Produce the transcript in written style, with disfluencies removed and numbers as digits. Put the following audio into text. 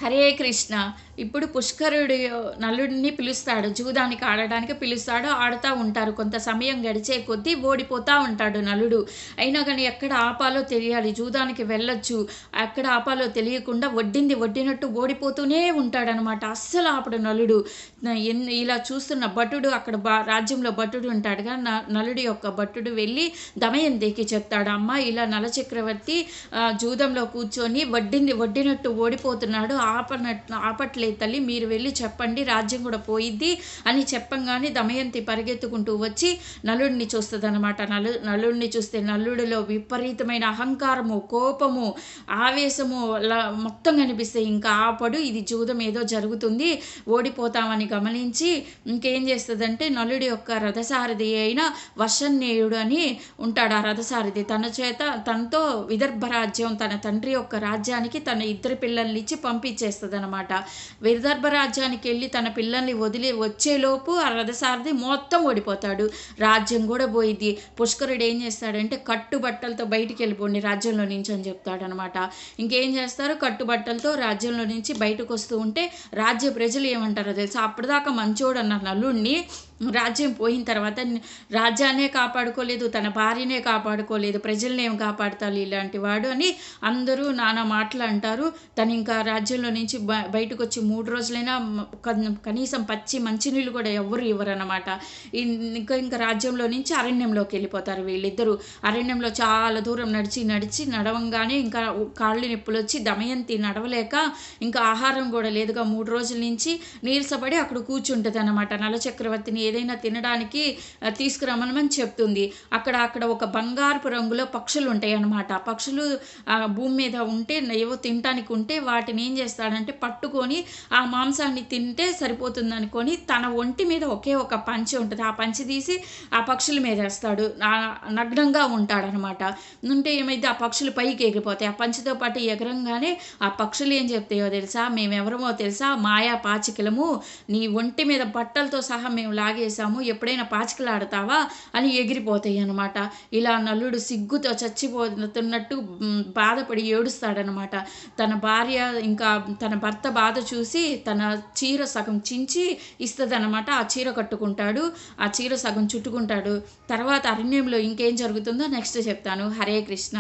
హరే కృష్ణ. ఇప్పుడు పుష్కరుడు నలుడిని పిలుస్తాడు. జూదానికి ఆడడానికి పిలుస్తాడు. ఆడుతా ఉంటారు. కొంత సమయం గడిచే కొద్దీ ఓడిపోతా ఉంటాడు నలుడు. అయినా కానీ ఎక్కడ ఆపాలో తెలియాలి. జూదానికి వెళ్ళొచ్చు. ఎక్కడ ఆపాలో తెలియకుండా వడ్డింది వడ్డినట్టు ఓడిపోతూనే ఉంటాడనమాట. అస్సలు ఆపడు నలుడు. ఇలా చూస్తున్న భటుడు అక్కడ రాజ్యంలో భటుడు ఉంటాడుగా. నలుడి యొక్క భటుడు వెళ్ళి దమయంతికి చెప్తాడు, అమ్మ ఇలా నలచక్రవర్తి జూదంలో కూర్చొని వడ్డింది వడ్డినట్టు ఓడిపోతున్నాడు, ఆపట్లేదు తల్లి, మీరు వెళ్ళి చెప్పండి, రాజ్యం కూడా పోయిద్ది అని చెప్పంగానే దమయంతి పరిగెత్తుకుంటూ వచ్చి నలుడిని చూస్తుంది అనమాట. నలుడిని చూస్తే నలుడిలో విపరీతమైన అహంకారము, కోపము, ఆవేశము మొత్తం కనిపిస్తాయి. ఇంకా ఆపడు, ఇది జూదం ఏదో జరుగుతుంది, ఓడిపోతామని గమనించి ఇంకేం చేస్తుందంటే నలుడి యొక్క రథసారథి అయిన వర్షన్నేయుడు అని ఉంటాడు. ఆ రథసారథి తనతో విదర్భ రాజ్యం, తన తండ్రి యొక్క రాజ్యానికి తన ఇద్దరు పిల్లల్ని ఇచ్చి పంపించేస్తుంది అనమాట. విదర్భ రాజ్యానికి వెళ్ళి తన పిల్లల్ని వదిలి వచ్చేలోపు ఆ రథసారథి మొత్తం ఓడిపోతాడు. రాజ్యం కూడా పోయిద్ది. పుష్కరుడు ఏం చేస్తాడంటే కట్టుబట్టలతో బయటికి వెళ్ళిపోండి రాజ్యంలో నుంచి అని చెప్తాడనమాట. ఇంకేం చేస్తారు, కట్టుబట్టలతో రాజ్యంలో నుంచి బయటకు వస్తూ ఉంటే రాజ్య ప్రజలు ఏమంటారో తెలుసా, అప్పటిదాకా మంచోడు అన్న నలుడిని రాజ్యం పోయిన తర్వాత రాజ్యాన్నే కాపాడుకోలేదు, తన భార్యనే కాపాడుకోలేదు, ప్రజల్ని ఏం కాపాడుతారు ఇలాంటి వాడు అని అందరూ నానా మాటలు అంటారు. తను ఇంకా రాజ్యంలో నుంచి బయటకు వచ్చి 3 రోజులైనా కనీసం పచ్చి మంచినీళ్ళు కూడా ఎవ్వరు ఇవ్వరన్నమాట. ఇంకా రాజ్యంలో నుంచి అరణ్యంలోకి వెళ్ళిపోతారు వీళ్ళిద్దరూ. అరణ్యంలో చాలా దూరం నడవంగానే ఇంకా కాళ్ళు నొప్పులు వచ్చి దమయంతి నడవలేక ఇంకా ఆహారం కూడా లేదుగా 3 రోజుల నుంచి నీరసపడి అక్కడ కూర్చుంటుంది అనమాట. నలచక్రవర్తిని ఏదైనా తినడానికి తీసుకురమ్మని చెప్తుంది. అక్కడ ఒక బంగారపు రంగులో పక్షులు ఉంటాయి అన్నమాట. పక్షులు భూమి మీద ఉంటే ఏవో తినటానికి ఉంటే వాటిని ఏం చేస్తాడంటే పట్టుకొని ఆ మాంసాన్ని తింటే సరిపోతుంది అనుకొని తన ఒంటి మీద ఒకే ఒక పంచె ఉంటుంది, ఆ పంచె తీసి ఆ పక్షుల మీద వేస్తాడు. నగ్నంగా ఉంటాడనమాట. ఉంటే ఏమైతే ఆ పక్షులు పైకి ఎగిరిపోతాయి. ఆ పంచెతో పాటు ఎగరంగానే ఆ పక్షులు ఏం చెప్తాయో తెలుసా, మేమెవరమో తెలుసా, మాయా పాచికలము, నీ ఒంటి మీద బట్టలతో సహా మేము లాగేసాము, ఎప్పుడైనా పాచికలాడతావా అని ఎగిరిపోతాయి అనమాట. ఇలా నలుడు సిగ్గుతో చచ్చిపోతున్నట్టు బాధపడి ఏడుస్తాడనమాట. తన భార్య ఇంకా తన భర్త బాధ చూసి తన చీర సగం చించి ఇస్తుందన్నమాట. ఆ చీర కట్టుకుంటాడు, ఆ చీర సగం చుట్టుకుంటాడు. తర్వాత అరణ్యంలో ఇంకేం జరుగుతుందో నెక్స్ట్ చెప్తాను. హరే కృష్ణ.